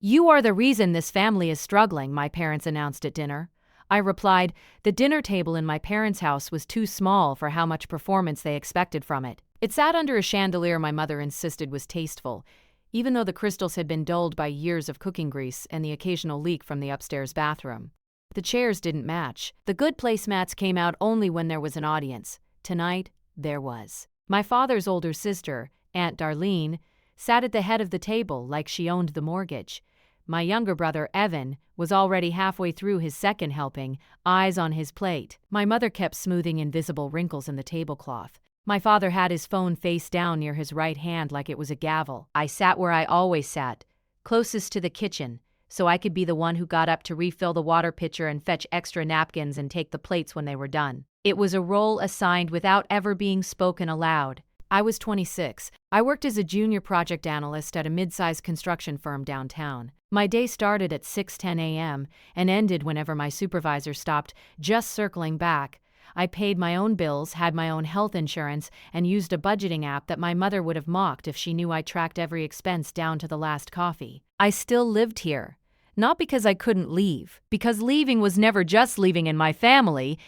"You are the reason this family is struggling," my parents announced at dinner. I replied, the dinner table in my parents' house was too small for how much performance they expected from it. It sat under a chandelier my mother insisted was tasteful, even though the crystals had been dulled by years of cooking grease and the occasional leak from the upstairs bathroom. The chairs didn't match. The good placemats came out only when there was an audience. Tonight, there was. My father's older sister, Aunt Darlene, sat at the head of the table like she owned the mortgage. My younger brother, Evan, was already halfway through his second helping, eyes on his plate. My mother kept smoothing invisible wrinkles in the tablecloth. My father had his phone face down near his right hand like it was a gavel. I sat where I always sat, closest to the kitchen, so I could be the one who got up to refill the water pitcher and fetch extra napkins and take the plates when they were done. It was a role assigned without ever being spoken aloud. I was 26. I worked as a junior project analyst at a mid-sized construction firm downtown. My day started at 6:10 a.m. and ended whenever my supervisor stopped, just circling back. I paid my own bills, had my own health insurance, and used a budgeting app that my mother would have mocked if she knew I tracked every expense down to the last coffee. I still lived here. Not because I couldn't leave, because leaving was never just leaving in my family.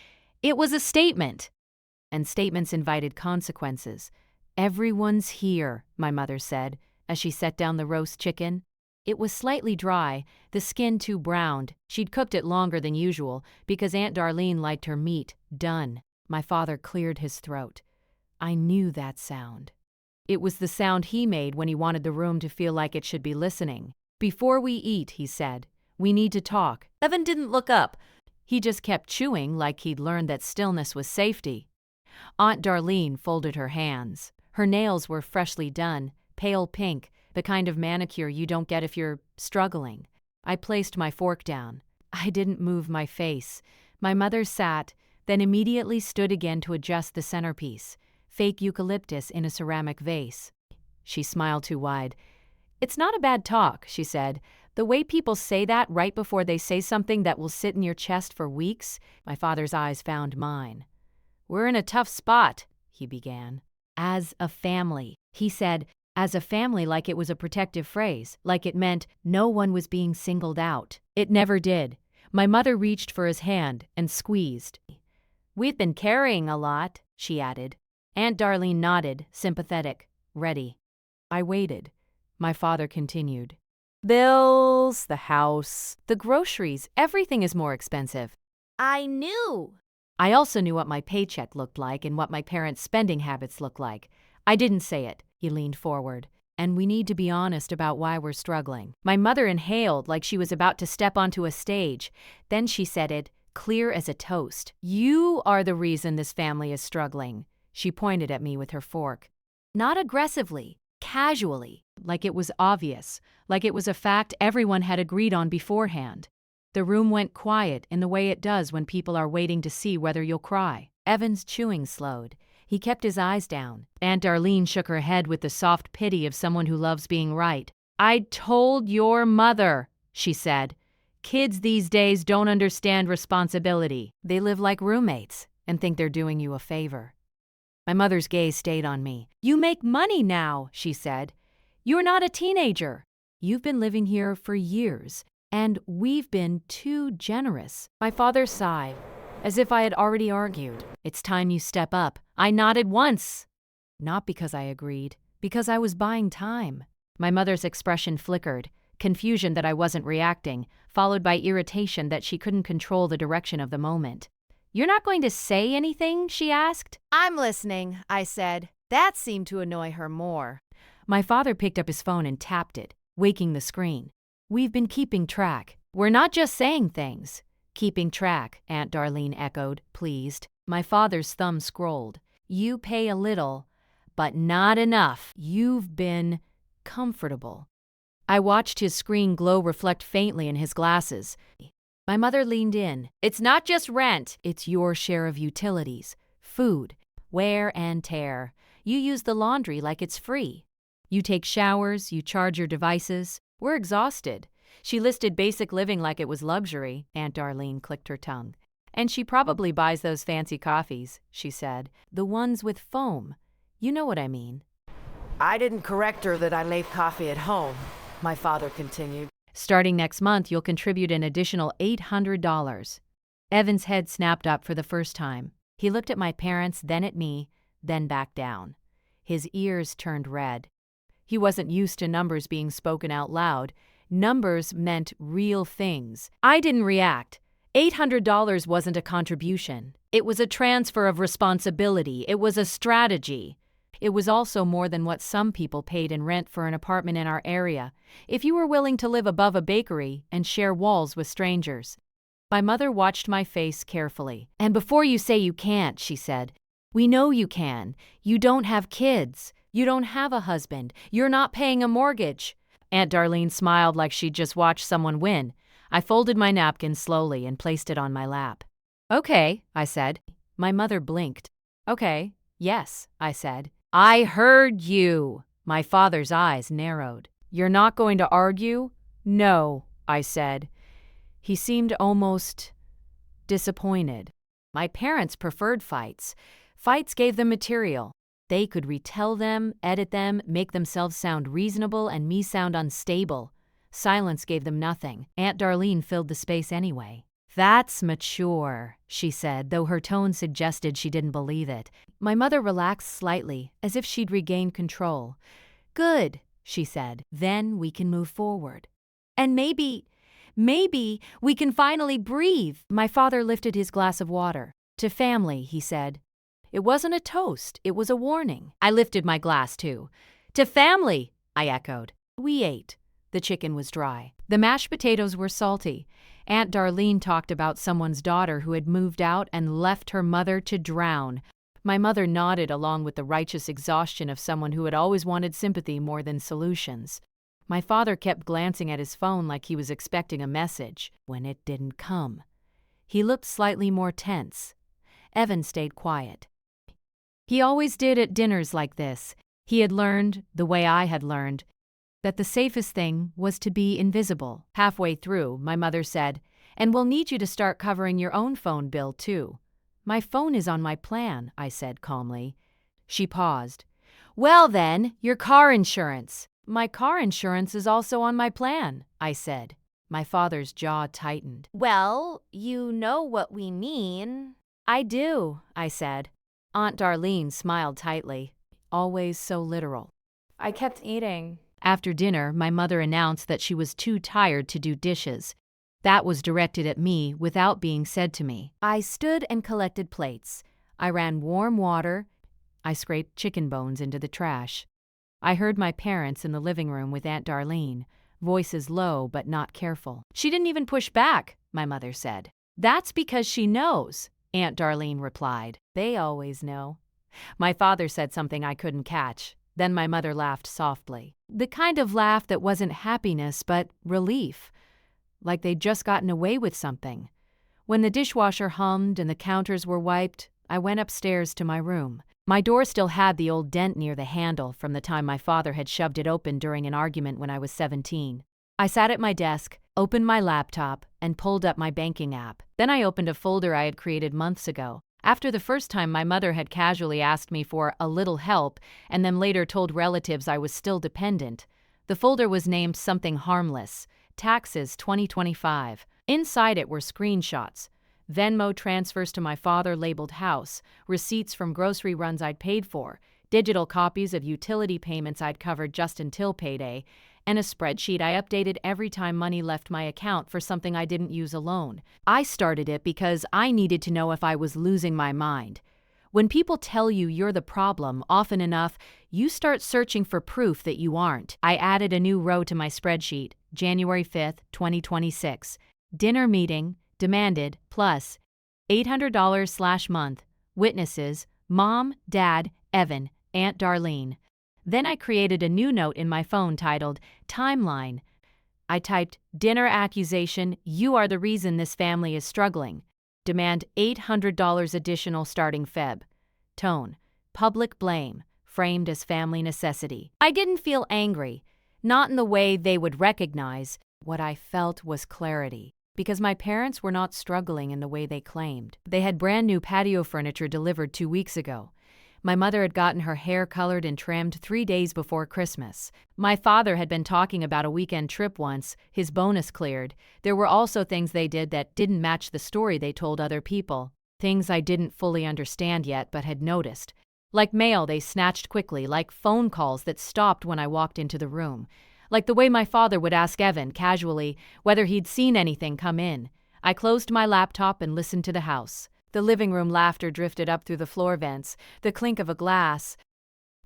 It was a statement. And statements invited consequences. "Everyone's here," my mother said, as she set down the roast chicken. It was slightly dry, the skin too browned. She'd cooked it longer than usual, because Aunt Darlene liked her meat done. My father cleared his throat. I knew that sound. It was the sound he made when he wanted the room to feel like it should be listening. "Before we eat," he said, "we need to talk." Evan didn't look up. He just kept chewing like he'd learned that stillness was safety. Aunt Darlene folded her hands. Her nails were freshly done, pale pink, the kind of manicure you don't get if you're struggling. I placed my fork down. I didn't move my face. My mother sat, then immediately stood again to adjust the centerpiece, fake eucalyptus in a ceramic vase. She smiled too wide. "It's not a bad talk," she said. "The way people say that right before they say something that will sit in your chest for weeks." My father's eyes found mine. "We're in a tough spot," he began. "As a family," he said, as a family like it was a protective phrase, like it meant no one was being singled out. It never did. My mother reached for his hand and squeezed. "We've been carrying a lot," she added. Aunt Darlene nodded, sympathetic, ready. I waited. My father continued. "Bills, the house, the groceries, everything is more expensive." I knew. I also knew what my paycheck looked like and what my parents' spending habits looked like. I didn't say it. He leaned forward. "And we need to be honest about why we're struggling." My mother inhaled like she was about to step onto a stage. Then she said it, clear as a toast. "You are the reason this family is struggling." She pointed at me with her fork. Not aggressively, casually, like it was obvious, like it was a fact everyone had agreed on beforehand. The room went quiet in the way it does when people are waiting to see whether you'll cry. Evan's chewing slowed. He kept his eyes down. Aunt Darlene shook her head with the soft pity of someone who loves being right. "I told your mother," she said. "Kids these days don't understand responsibility. They live like roommates and think they're doing you a favor." My mother's gaze stayed on me. "You make money now," she said. "You're not a teenager. You've been living here for years, and we've been too generous." My father sighed, as if I had already argued. "It's time you step up." I nodded once. Not because I agreed, because I was buying time. My mother's expression flickered, confusion that I wasn't reacting, followed by irritation that she couldn't control the direction of the moment. "You're not going to say anything?" she asked. "I'm listening," I said. That seemed to annoy her more. My father picked up his phone and tapped it, waking the screen. "We've been keeping track. We're not just saying things." "Keeping track," Aunt Darlene echoed, pleased. My father's thumb scrolled. "You pay a little, but not enough. You've been comfortable." I watched his screen glow reflect faintly in his glasses. My mother leaned in. "It's not just rent. It's your share of utilities, food, wear and tear. You use the laundry like it's free. You take showers, you charge your devices. We're exhausted." She listed basic living like it was luxury. Aunt Darlene clicked her tongue. "And she probably buys those fancy coffees," she said. "The ones with foam. You know what I mean." "I didn't correct her that I made coffee at home," my father continued. Starting next month, you'll contribute an additional $800. Evan's head snapped up for the first time. He looked at my parents, then at me, then back down. His ears turned red. He wasn't used to numbers being spoken out loud. Numbers meant real things. I didn't react. $800 wasn't a contribution. It was a transfer of responsibility. It was a strategy. It was also more than what some people paid in rent for an apartment in our area, if you were willing to live above a bakery and share walls with strangers. My mother watched my face carefully. "And before you say you can't," she said, "we know you can. You don't have kids. You don't have a husband. You're not paying a mortgage." Aunt Darlene smiled like she'd just watched someone win. I folded my napkin slowly and placed it on my lap. "Okay," I said. My mother blinked. "Okay, yes," I said. "I heard you." My father's eyes narrowed. "You're not going to argue?" "No," I said. He seemed almost disappointed. My parents preferred fights. Fights gave them material. They could retell them, edit them, make themselves sound reasonable and me sound unstable. Silence gave them nothing. Aunt Darlene filled the space anyway. "That's mature," she said, though her tone suggested she didn't believe it. My mother relaxed slightly, as if she'd regained control. "Good," she said. "Then we can move forward. And maybe we can finally breathe." My father lifted his glass of water. "To family," he said. It wasn't a toast, it was a warning. I lifted my glass too. "To family," I echoed. We ate. The chicken was dry. The mashed potatoes were salty. Aunt Darlene talked about someone's daughter who had moved out and left her mother to drown. My mother nodded along with the righteous exhaustion of someone who had always wanted sympathy more than solutions. My father kept glancing at his phone like he was expecting a message, when it didn't come. He looked slightly more tense. Evan stayed quiet. He always did at dinners like this. He had learned, the way I had learned, that the safest thing was to be invisible. Halfway through, my mother said, "And we'll need you to start covering your own phone bill, too." "My phone is on my plan," I said calmly. She paused. "Well then, your car insurance." "My car insurance is also on my plan," I said. My father's jaw tightened. "Well, you know what we mean." "I do," I said. Aunt Darlene smiled tightly. Always so literal. I kept eating. After dinner, my mother announced that she was too tired to do dishes. That was directed at me without being said to me. I stood and collected plates. I ran warm water. I scraped chicken bones into the trash. I heard my parents in the living room with Aunt Darlene, voices low but not careful. "She didn't even push back," my mother said. "That's because she knows," Aunt Darlene replied. "They always know." My father said something I couldn't catch. Then my mother laughed softly. The kind of laugh that wasn't happiness but relief, like they'd just gotten away with something. When the dishwasher hummed and the counters were wiped, I went upstairs to my room. My door still had the old dent near the handle from the time my father had shoved it open during an argument when I was 17. I sat at my desk, opened my laptop, and pulled up my banking app. Then I opened a folder I had created months ago. After the first time, my mother had casually asked me for a little help and then later told relatives I was still dependent. The folder was named something harmless, Taxes 2025. Inside it were screenshots, Venmo transfers to my father labeled house, receipts from grocery runs I'd paid for, digital copies of utility payments I'd covered just until payday, and a spreadsheet I updated every time money left my account for something I didn't use alone. I started it because I needed to know if I was losing my mind. When people tell you you're the problem often enough, you start searching for proof that you aren't. I added a new row to my spreadsheet, January 5th, 2026. Dinner meeting, demanded, plus $800/month. Witnesses, Mom, Dad, Evan, Aunt Darlene. Then I created a new note in my phone titled, Timeline. I typed, dinner accusation, you are the reason this family is struggling. Demand $800 additional starting Feb. Tone, public blame, framed as family necessity. I didn't feel angry, not in the way they would recognize. What I felt was clarity, because my parents were not struggling in the way they claimed. They had brand new patio furniture delivered 2 weeks ago. My mother had gotten her hair colored and trimmed 3 days before Christmas. My father had been talking about a weekend trip once, his bonus cleared. There were also things they did that didn't match the story they told other people. Things I didn't fully understand yet but had noticed. Like mail they snatched quickly, like phone calls that stopped when I walked into the room. Like the way my father would ask Evan, casually, whether he'd seen anything come in. I closed my laptop and listened to the house. The living room laughter drifted up through the floor vents, the clink of a glass.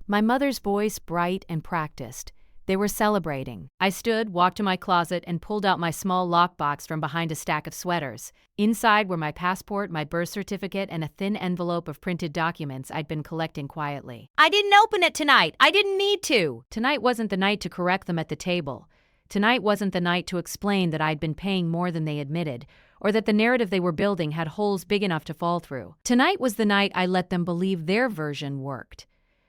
My mother's voice bright and practiced. They were celebrating. I stood, walked to my closet, and pulled out my small lockbox from behind a stack of sweaters. Inside were my passport, my birth certificate, and a thin envelope of printed documents I'd been collecting quietly. I didn't open it tonight. I didn't need to. Tonight wasn't the night to correct them at the table. Tonight wasn't the night to explain that I'd been paying more than they admitted, or that the narrative they were building had holes big enough to fall through. Tonight was the night I let them believe their version worked.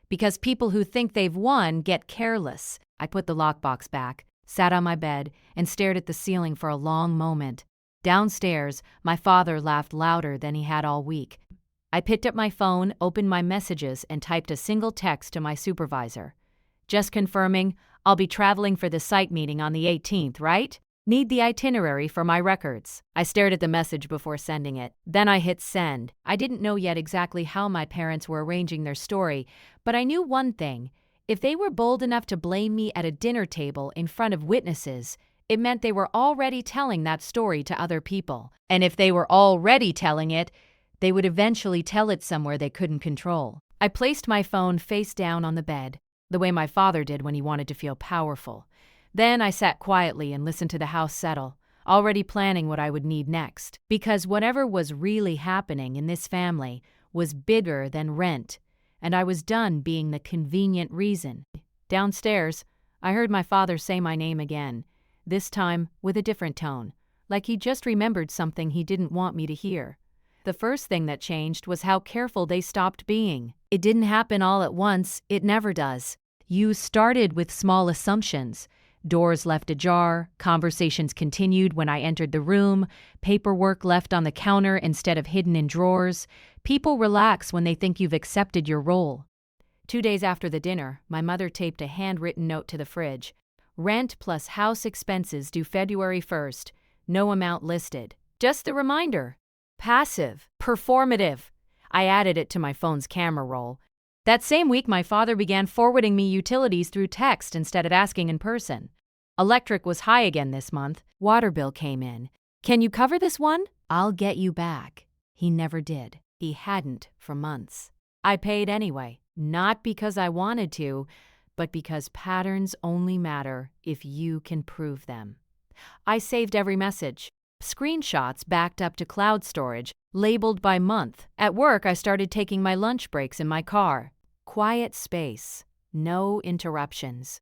Because people who think they've won get careless. I put the lockbox back, sat on my bed, and stared at the ceiling for a long moment. Downstairs, my father laughed louder than he had all week. I picked up my phone, opened my messages, and typed a single text to my supervisor. Just confirming, I'll be traveling for the site meeting on the 18th, right? Need the itinerary for my records. I stared at the message before sending it. Then I hit send. I didn't know yet exactly how my parents were arranging their story, but I knew one thing. If they were bold enough to blame me at a dinner table in front of witnesses, it meant they were already telling that story to other people. And if they were already telling it, they would eventually tell it somewhere they couldn't control. I placed my phone face down on the bed, the way my father did when he wanted to feel powerful. Then I sat quietly and listened to the house settle, already planning what I would need next. Because whatever was really happening in this family was bigger than rent, and I was done being the convenient reason. Downstairs, I heard my father say my name again, this time with a different tone, like he just remembered something he didn't want me to hear. The first thing that changed was how careful they stopped being. It didn't happen all at once, it never does. You started with small assumptions. Doors left ajar, conversations continued when I entered the room, paperwork left on the counter instead of hidden in drawers. People relax when they think you've accepted your role. 2 days after the dinner, my mother taped a handwritten note to the fridge. Rent plus house expenses due February 1st. No amount listed. Just a reminder. Passive. Performative. I added it to my phone's camera roll. That same week, my father began forwarding me utilities through text instead of asking in person. Electric was high again this month. Water bill came in. Can you cover this one? I'll get you back. He never did. He hadn't for months. I paid anyway, not because I wanted to, but because patterns only matter if you can prove them. I saved every message. Screenshots backed up to cloud storage, labeled by month. At work, I started taking my lunch breaks in my car. Quiet space. No interruptions.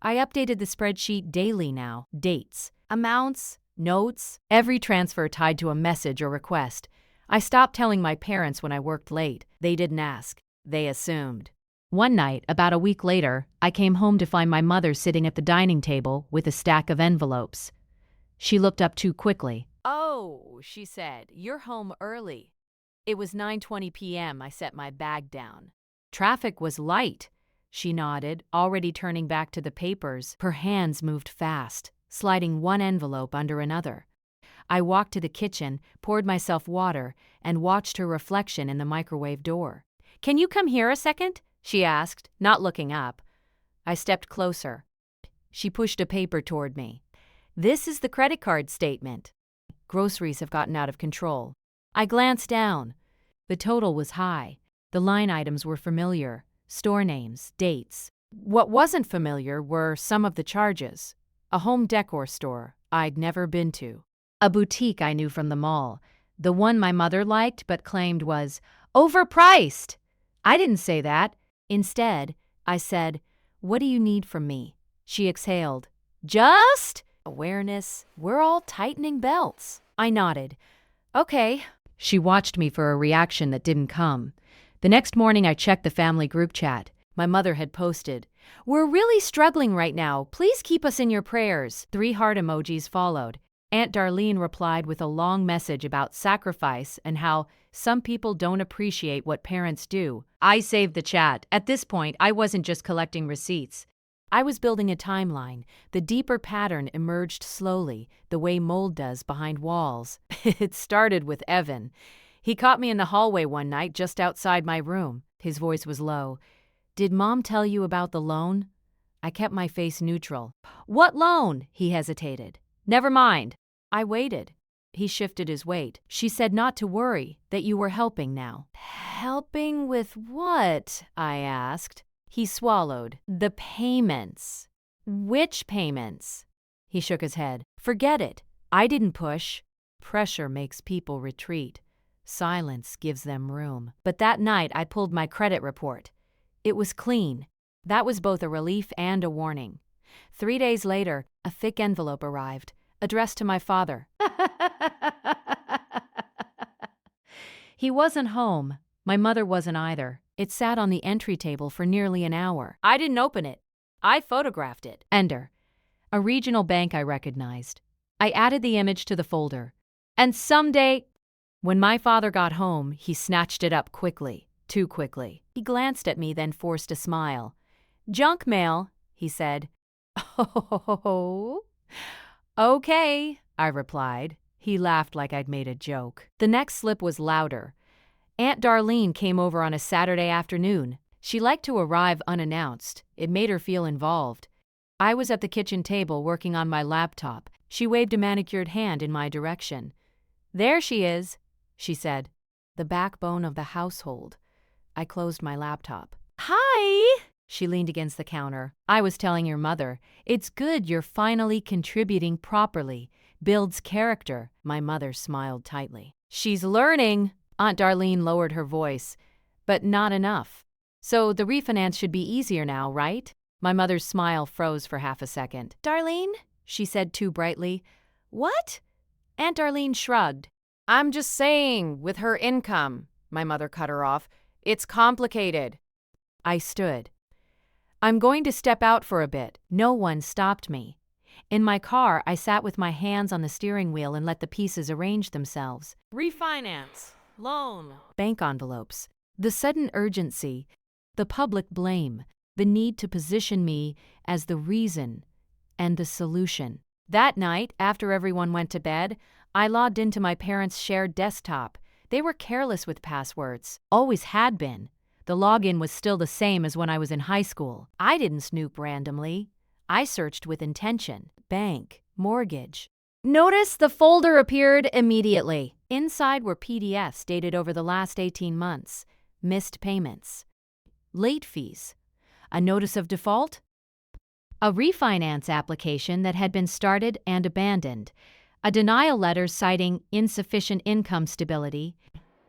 I updated the spreadsheet daily now. Dates, amounts, notes, every transfer tied to a message or request. I stopped telling my parents when I worked late. They didn't ask. They assumed. One night, about a week later, I came home to find my mother sitting at the dining table with a stack of envelopes. She looked up too quickly. "Oh," she said, "you're home early." It was 9:20 p.m. I set my bag down. "Traffic was light," she nodded, already turning back to the papers. Her hands moved fast, sliding one envelope under another. I walked to the kitchen, poured myself water, and watched her reflection in the microwave door. "Can you come here a second?" she asked, not looking up. I stepped closer. She pushed a paper toward me. "This is the credit card statement." Groceries have gotten out of control. I glanced down. The total was high. The line items were familiar. Store names, dates. What wasn't familiar were some of the charges. A home decor store I'd never been to. A boutique I knew from the mall. The one my mother liked but claimed was overpriced. I didn't say that. Instead, I said, "What do you need from me?" She exhaled. "Just awareness. We're all tightening belts." I nodded. "Okay." She watched me for a reaction that didn't come. The next morning I checked the family group chat. My mother had posted, "We're really struggling right now. Please keep us in your prayers." 3 heart emojis followed. Aunt Darlene replied with a long message about sacrifice and how some people don't appreciate what parents do. I saved the chat. At this point, I wasn't just collecting receipts. I was building a timeline. The deeper pattern emerged slowly, the way mold does behind walls. It started with Evan. He caught me in the hallway one night just outside my room. His voice was low. "Did Mom tell you about the loan?" I kept my face neutral. "What loan?" He hesitated. "Never mind." I waited. He shifted his weight. "She said not to worry, that you were helping now." "Helping with what?" I asked. He swallowed. "The payments." "Which payments?" He shook his head. "Forget it. I didn't push. Pressure makes people retreat. Silence gives them room." But that night I pulled my credit report. It was clean. That was both a relief and a warning. 3 days later, a thick envelope arrived, addressed to my father. He wasn't home. My mother wasn't either. It sat on the entry table for nearly an hour. I didn't open it. I photographed it. Ender. A regional bank I recognized. I added the image to the folder. And someday, when my father got home, he snatched it up quickly. Too quickly. He glanced at me, then forced a smile. "Junk mail," he said. "Oh, okay," I replied. He laughed like I'd made a joke. The next slip was louder. Aunt Darlene came over on a Saturday afternoon. She liked to arrive unannounced. It made her feel involved. I was at the kitchen table working on my laptop. She waved a manicured hand in my direction. "There she is," she said. The backbone of the household. I closed my laptop. "Hi!" She leaned against the counter. "I was telling your mother, it's good you're finally contributing properly. Builds character." My mother smiled tightly. "She's learning." Aunt Darlene lowered her voice. "But not enough. So the refinance should be easier now, right?" My mother's smile froze for half a second. "Darlene?" she said too brightly. "What?" Aunt Darlene shrugged. "I'm just saying, with her income," my mother cut her off. "It's complicated." I stood. "I'm going to step out for a bit." No one stopped me. In my car, I sat with my hands on the steering wheel and let the pieces arrange themselves. Refinance, loan, bank envelopes. The sudden urgency, the public blame, the need to position me as the reason and the solution. That night, after everyone went to bed, I logged into my parents' shared desktop. They were careless with passwords. Always had been. The login was still the same as when I was in high school. I didn't snoop randomly. I searched with intention. Bank, mortgage. Notice the folder appeared immediately. Inside were PDFs dated over the last 18 months. Missed payments. Late fees. A notice of default. A refinance application that had been started and abandoned. A denial letter citing insufficient income stability.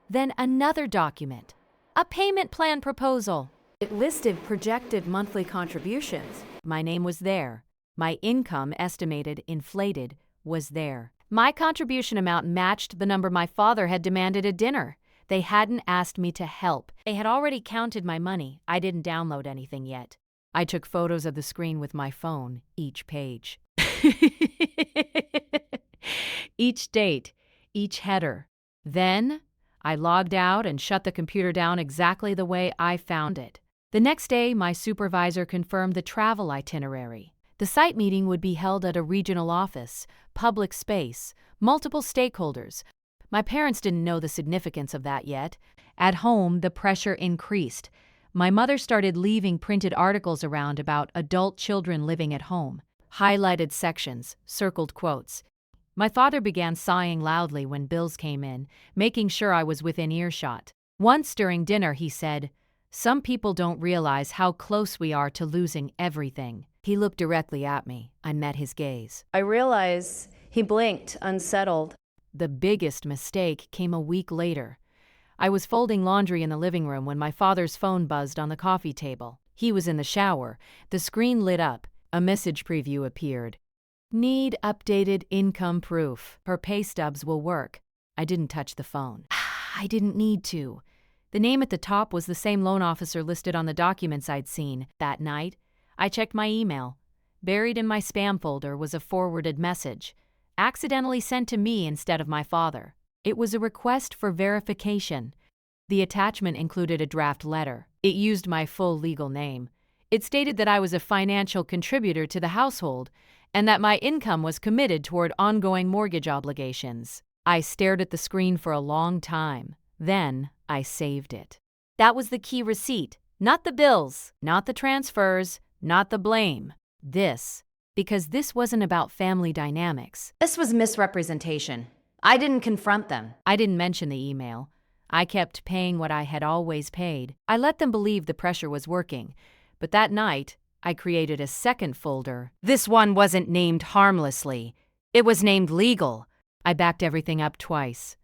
Then another document. A payment plan proposal. It listed projected monthly contributions. My name was there. My income, estimated, inflated, was there. My contribution amount matched the number my father had demanded at dinner. They hadn't asked me to help. They had already counted my money. I didn't download anything yet. I took photos of the screen with my phone, each page. Each date, each header. Then I logged out and shut the computer down exactly the way I found it. The next day, my supervisor confirmed the travel itinerary. The site meeting would be held at a regional office, public space, multiple stakeholders. My parents didn't know the significance of that yet. At home, the pressure increased. My mother started leaving printed articles around about adult children living at home. Highlighted sections, circled quotes. My father began sighing loudly when bills came in, making sure I was within earshot. Once during dinner, he said, "Some people don't realize how close we are to losing everything." He looked directly at me. I met his gaze. I realize he blinked, unsettled. The biggest mistake came a week later. I was folding laundry in the living room when my father's phone buzzed on the coffee table. He was in the shower. The screen lit up. A message preview appeared. "Need updated income proof. Her pay stubs will work." I didn't touch the phone. I didn't need to. The name at the top was the same loan officer listed on the documents I'd seen. That night, I checked my email. Buried in my spam folder was a forwarded message. accidentally sent to me instead of my father. It was a request for verification. The attachment included a draft letter. It used my full legal name. It stated that I was a financial contributor to the household and that my income was committed toward ongoing mortgage obligations. I stared at the screen for a long time. Then I saved it. That was the key receipt, not the bills, not the transfers, not the blame. Because this wasn't about family dynamics. This was misrepresentation. I didn't confront them. I didn't mention the email. I kept paying what I had always paid. I let them believe the pressure was working. But that night, I created a second folder. This one wasn't named harmlessly. It was named legal. I backed everything up twice.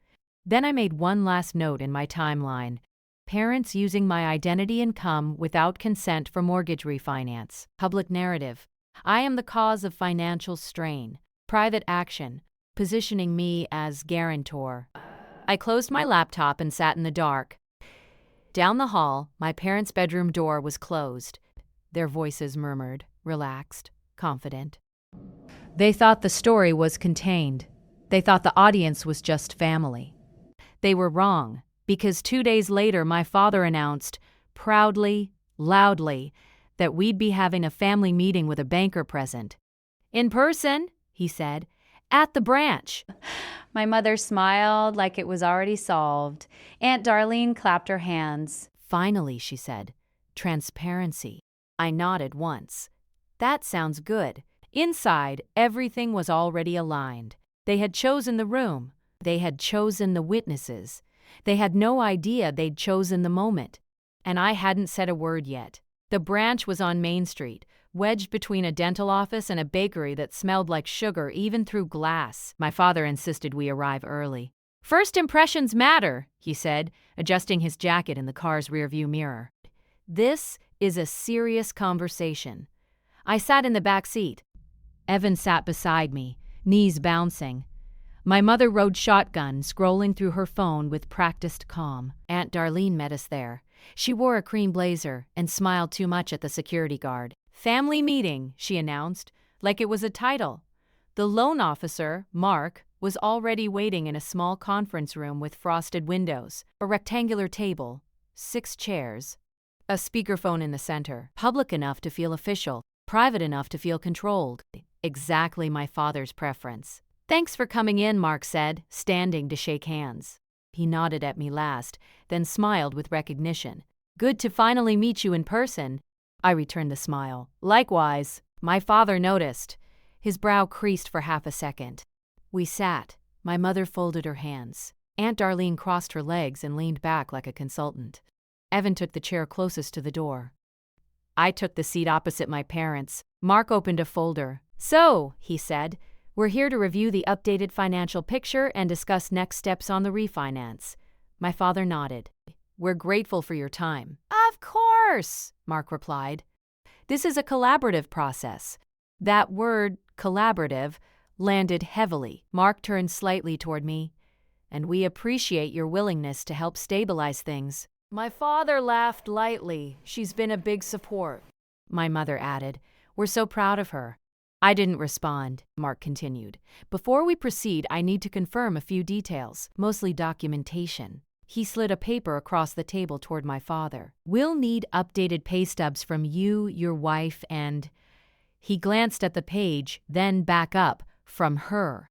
Then I made one last note in my timeline. Parents using my identity income without consent for mortgage refinance. Public narrative. I am the cause of financial strain. Private action. Positioning me as guarantor. I closed my laptop and sat in the dark. Down the hall, my parents' bedroom door was closed. Their voices murmured, relaxed, confident. They thought the story was contained. They thought the audience was just family. They were wrong, because 2 days later my father announced, proudly, loudly, that we'd be having a family meeting with a banker present. In person, he said, at the branch. My mother smiled like it was already solved. Aunt Darlene clapped her hands. Finally, she said, transparency. I nodded once. That sounds good. Inside, everything was already aligned. They had chosen the room. They had chosen the witnesses. They had no idea they'd chosen the moment. And I hadn't said a word yet. The branch was on Main Street, wedged between a dental office and a bakery that smelled like sugar even through glass. My father insisted we arrive early. First impressions matter, he said, adjusting his jacket in the car's rearview mirror. This is a serious conversation. I sat in the back seat. Evan sat beside me, knees bouncing. My mother rode shotgun, scrolling through her phone with practiced calm. Aunt Darlene met us there. She wore a cream blazer and smiled too much at the security guard. Family meeting, she announced, like it was a title. The loan officer, Mark, was already waiting in a small conference room with frosted windows, a rectangular table, 6 chairs, a speakerphone in the center, public enough to feel official, private enough to feel controlled. Exactly my father's preference. Thanks for coming in, Mark said, standing to shake hands. He nodded at me last, then smiled with recognition. Good to finally meet you in person. I returned the smile. Likewise. My father noticed. His brow creased for half a second. We sat. My mother folded her hands. Aunt Darlene crossed her legs and leaned back like a consultant. Evan took the chair closest to the door. I took the seat opposite my parents. Mark opened a folder. So, he said, we're here to review the updated financial picture and discuss next steps on the refinance. My father nodded. We're grateful for your time. Of course, Mark replied. This is a collaborative process. That word, collaborative, landed heavily. Mark turned slightly toward me. And we appreciate your willingness to help stabilize things. My father laughed lightly. She's been a big support. My mother added, we're so proud of her. I didn't respond, Mark continued. Before we proceed, I need to confirm a few details, mostly documentation. He slid a paper across the table toward my father. We'll need updated pay stubs from you, your wife, and... He glanced at the page, then back up, from her.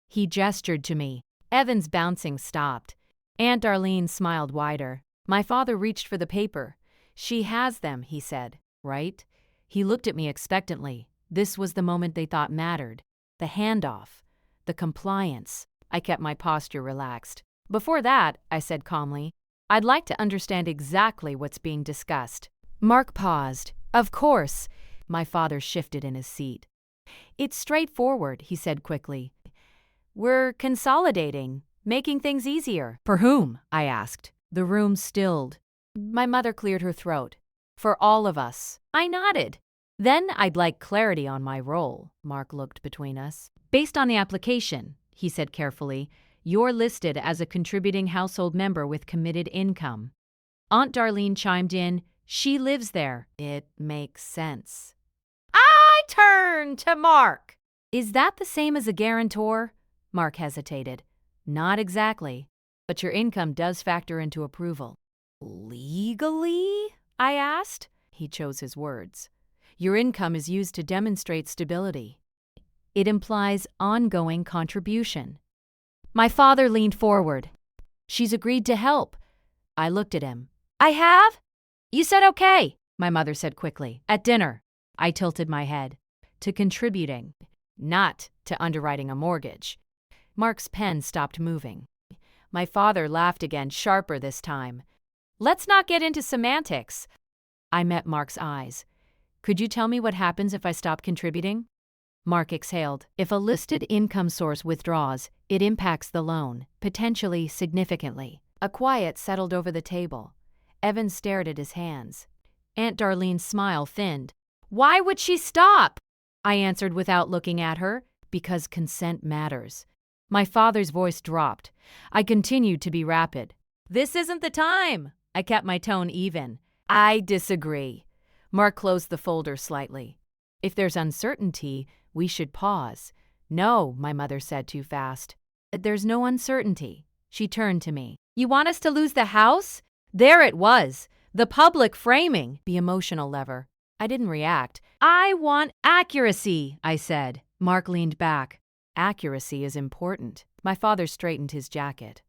He gestured to me. Evan's bouncing stopped. Aunt Darlene smiled wider. My father reached for the paper. She has them, he said. Right? He looked at me expectantly. This was the moment they thought mattered. The handoff. The compliance. I kept my posture relaxed. Before that, I said calmly, I'd like to understand exactly what's being discussed. Mark paused. Of course. My father shifted in his seat. It's straightforward, he said quickly. We're consolidating, making things easier. For whom? I asked. The room stilled. My mother cleared her throat. For all of us. I nodded. Then I'd like clarity on my role. Mark looked between us. Based on the application, he said carefully, you're listed as a contributing household member with committed income. Aunt Darlene chimed in, she lives there. It makes sense. I turned to Mark. Is that the same as a guarantor? Mark hesitated. Not exactly, but your income does factor into approval. Legally? I asked. He chose his words. Your income is used to demonstrate stability. It implies ongoing contribution. My father leaned forward. She's agreed to help. I looked at him. I have? You said okay, my mother said quickly. At dinner. I tilted my head. To contributing, not to underwriting a mortgage. Mark's pen stopped moving. My father laughed again, sharper this time. Let's not get into semantics. I met Mark's eyes. Could you tell me what happens if I stop contributing? Mark exhaled. If a listed income source withdraws, it impacts the loan, potentially significantly. A quiet settled over the table. Evan stared at his hands. Aunt Darlene's smile thinned. Why would she stop? I answered without looking at her. Because consent matters. My father's voice dropped. I continued to be rapid. This isn't the time. I kept my tone even. I disagree. Mark closed the folder slightly. If there's uncertainty, we should pause. No, my mother said too fast. There's no uncertainty. She turned to me. You want us to lose the house? There it was. The public framing. The emotional lever. I didn't react. I want accuracy, I said. Mark leaned back. Accuracy is important. My father straightened his jacket.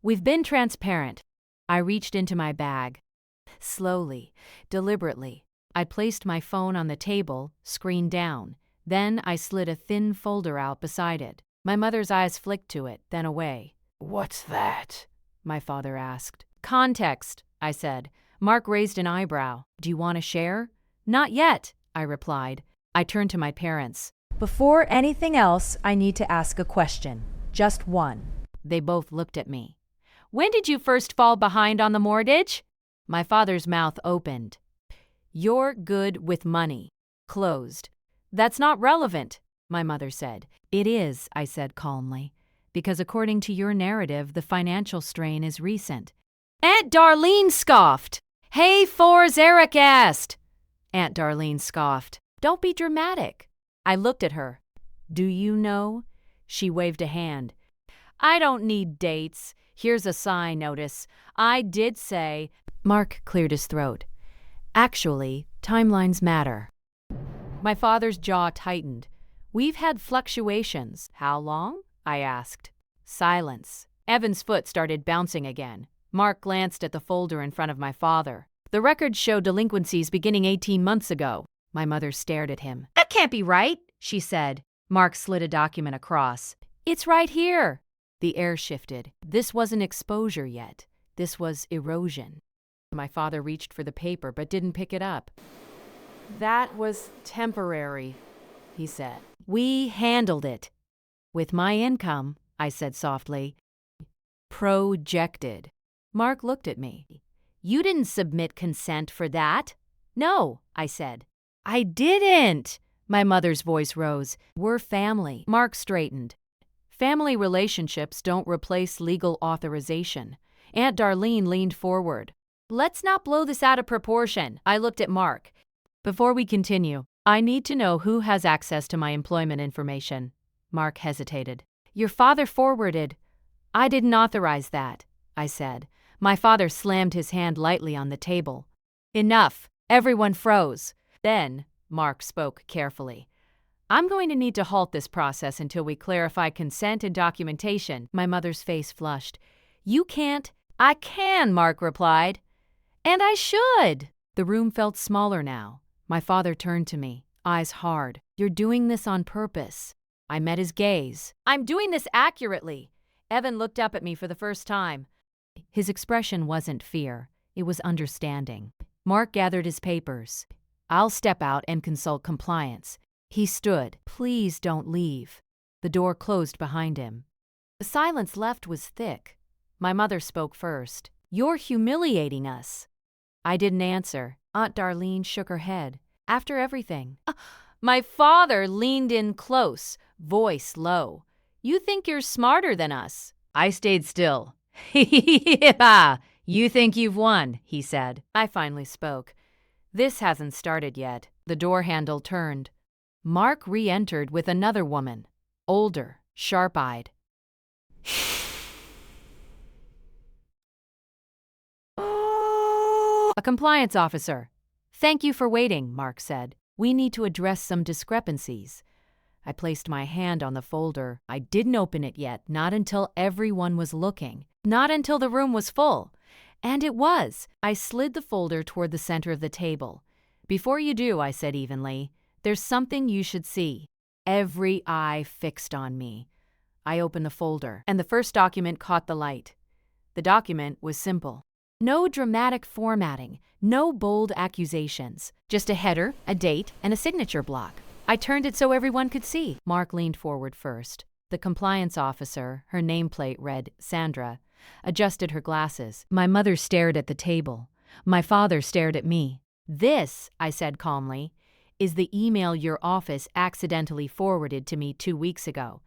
We've been transparent. I reached into my bag. Slowly, deliberately, I placed my phone on the table, screen down. Then I slid a thin folder out beside it. My mother's eyes flicked to it, then away. What's that? My father asked. Context, I said. Mark raised an eyebrow. Do you want to share? Not yet, I replied. I turned to my parents. Before anything else, I need to ask a question. Just one. They both looked at me. When did you first fall behind on the mortgage? My father's mouth opened. You're good with money. Closed. That's not relevant, my mother said. It is, I said calmly, because according to your narrative, the financial strain is recent. Aunt Darlene scoffed. Hey, Fours, Eric asked. Aunt Darlene scoffed. Don't be dramatic. I looked at her. Do you know? She waved a hand. I don't need dates. Here's a sign notice. I did say. Mark cleared his throat. Actually, timelines matter. My father's jaw tightened. We've had fluctuations. How long? I asked. Silence. Evan's foot started bouncing again. Mark glanced at the folder in front of my father. The records show delinquencies beginning 18 months ago. My mother stared at him. That can't be right, she said. Mark slid a document across. It's right here. The air shifted. This wasn't exposure yet. This was erosion. My father reached for the paper but didn't pick it up. That was temporary, he said. We handled it. With my income, I said softly. Projected. Mark looked at me. You didn't submit consent for that. No, I said. I didn't. My mother's voice rose. We're family. Mark straightened. Family relationships don't replace legal authorization. Aunt Darlene leaned forward. Let's not blow this out of proportion. I looked at Mark. Before we continue, I need to know who has access to my employment information. Mark hesitated. Your father forwarded. I didn't authorize that, I said. My father slammed his hand lightly on the table. Enough. Everyone froze. Then, Mark spoke carefully. I'm going to need to halt this process until we clarify consent and documentation. My mother's face flushed. You can't. I can, Mark replied. And I should. The room felt smaller now. My father turned to me, eyes hard. You're doing this on purpose. I met his gaze. I'm doing this accurately. Evan looked up at me for the first time. His expression wasn't fear. It was understanding. Mark gathered his papers. I'll step out and consult compliance. He stood. Please don't leave. The door closed behind him. The silence left was thick. My mother spoke first. You're humiliating us. I didn't answer. Aunt Darlene shook her head. After everything. My father leaned in close, voice low. You think you're smarter than us. I stayed still. Yeah, you think you've won, he said. I finally spoke. This hasn't started yet. The door handle turned. Mark re-entered with another woman, older, sharp-eyed. A compliance officer. Thank you for waiting, Mark said. We need to address some discrepancies. I placed my hand on the folder. I didn't open it yet, not until everyone was looking. Not until the room was full. And it was. I slid the folder toward the center of the table. Before you do, I said evenly, there's something you should see. Every eye fixed on me. I opened the folder, and the first document caught the light. The document was simple. No dramatic formatting, no bold accusations. Just a header, a date, and a signature block. I turned it so everyone could see. Mark leaned forward first. The compliance officer, her nameplate read Sandra, adjusted her glasses. My mother stared at the table. My father stared at me. This, I said calmly, is the email your office accidentally forwarded to me 2 weeks ago.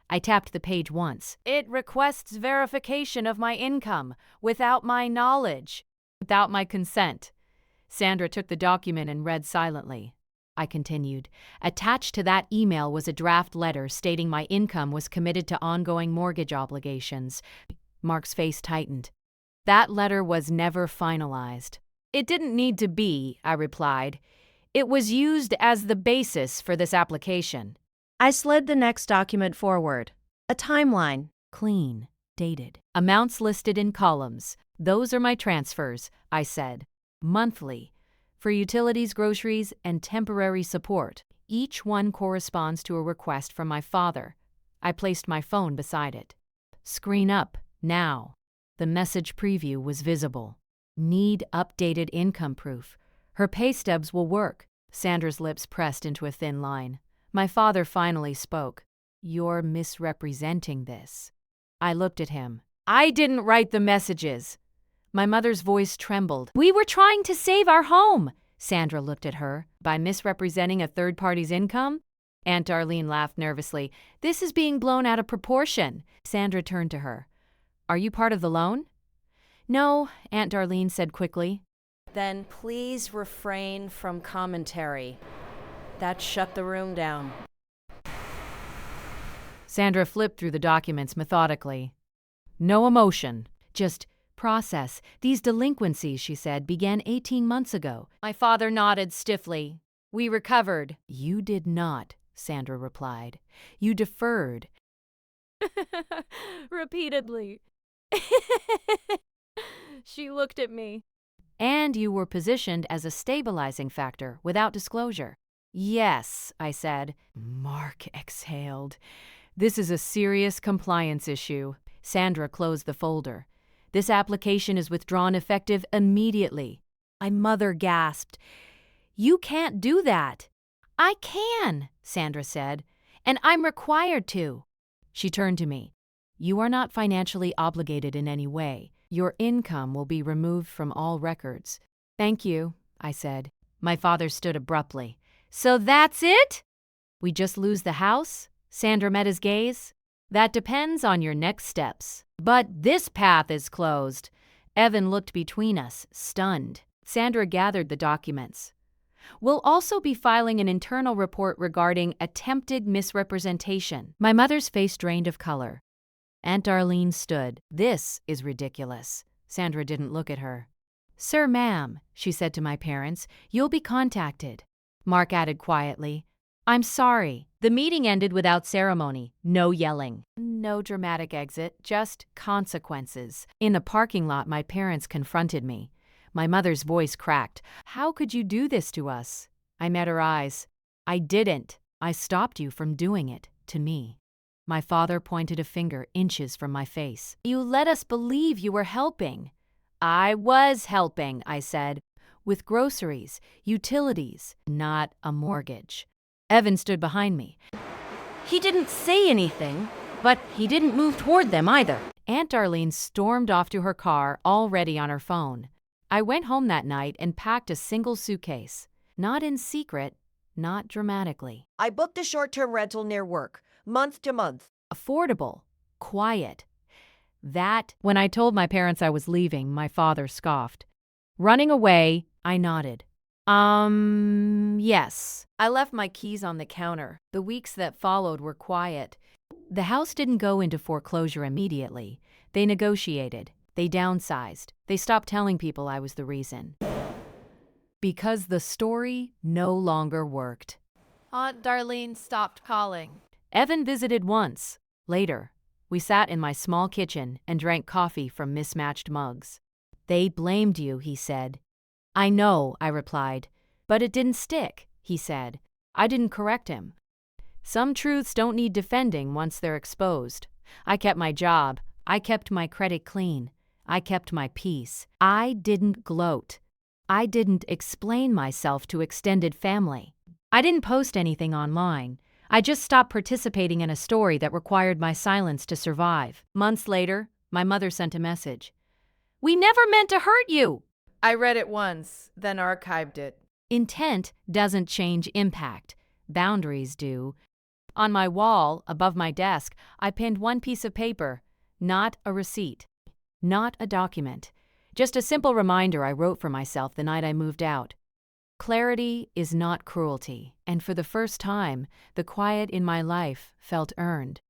I tapped the page once. It requests verification of my income without my knowledge, without my consent. Sandra took the document and read silently. I continued. Attached to that email was a draft letter stating my income was committed to ongoing mortgage obligations. Mark's face tightened. That letter was never finalized. It didn't need to be, I replied. It was used as the basis for this application. I slid the next document forward. A timeline. Clean, dated. Amounts listed in columns. Those are my transfers, I said. Monthly. For utilities, groceries, and temporary support. Each one corresponds to a request from my father. I placed my phone beside it. Screen up, now. The message preview was visible. Need updated income proof. Her pay stubs will work. Sandra's lips pressed into a thin line. My father finally spoke. You're misrepresenting this. I looked at him. I didn't write the messages. My mother's voice trembled. We were trying to save our home. Sandra looked at her. By misrepresenting a third party's income? Aunt Darlene laughed nervously. This is being blown out of proportion. Sandra turned to her. Are you part of the loan? No, Aunt Darlene said quickly. Then please refrain from commentary. That shut the room down. Sandra flipped through the documents methodically. No emotion, just process. These delinquencies, she said, began 18 months ago. My father nodded stiffly. We recovered. You did not, Sandra replied. You deferred. Repeatedly. She looked at me. And you were positioned as a stabilizing factor without disclosure. Yes, I said. Mark exhaled. This is a serious compliance issue. Sandra closed the folder. This application is withdrawn effective immediately. My mother gasped. You can't do that. I can, Sandra said, and I'm required to. She turned to me. You are not financially obligated in any way. Your income will be removed from all records. Thank you, I said. My father stood abruptly. So that's it? We just lose the house? Sandra met his gaze. That depends on your next steps. But this path is closed. Evan looked between us, stunned. Sandra gathered the documents. We'll also be filing an internal report regarding attempted misrepresentation. My mother's face drained of color. Aunt Darlene stood. This is ridiculous. Sandra didn't look at her. Sir, ma'am, she said to my parents, you'll be contacted. Mark added quietly, I'm sorry. The meeting ended without ceremony. No yelling. No dramatic exit, just consequences. In the parking lot, my parents confronted me. My mother's voice cracked. How could you do this to us? I met her eyes. I didn't. I stopped you from doing it to me. My father pointed a finger inches from my face. You let us believe you were helping. I was helping, I said, with groceries, utilities, not a mortgage. Evan stood behind me. He didn't say anything, but he didn't move toward them either. Aunt Darlene stormed off to her car, already on her phone. I went home that night and packed a single suitcase. Not in secret, not dramatically. I booked a short-term rental near work, month to month. Affordable, quiet. That, when I told my parents I was leaving, my father scoffed. Running away, I nodded. Yes. I left my keys on the counter. The weeks that followed were quiet. The house didn't go into foreclosure immediately. They negotiated. They downsized. They stopped telling people I was the reason. Because the story no longer worked. Aunt Darlene stopped calling. Evan visited once. Later, we sat in my small kitchen and drank coffee from mismatched mugs. They blamed you, he said. I know, I replied. But it didn't stick, he said. I didn't correct him. Some truths don't need defending once they're exposed. I kept my job. I kept my credit clean. I kept my peace. I didn't gloat. I didn't explain myself to extended family. I didn't post anything online. I just stopped participating in a story that required my silence to survive. Months later, my mother sent a message. We never meant to hurt you. I read it once, then archived it. Intent doesn't change impact. Boundaries do. On my wall, above my desk, I pinned one piece of paper. Not a receipt. Not a document. Just a simple reminder I wrote for myself the night I moved out. Clarity is not cruelty, and for the first time, the quiet in my life felt earned.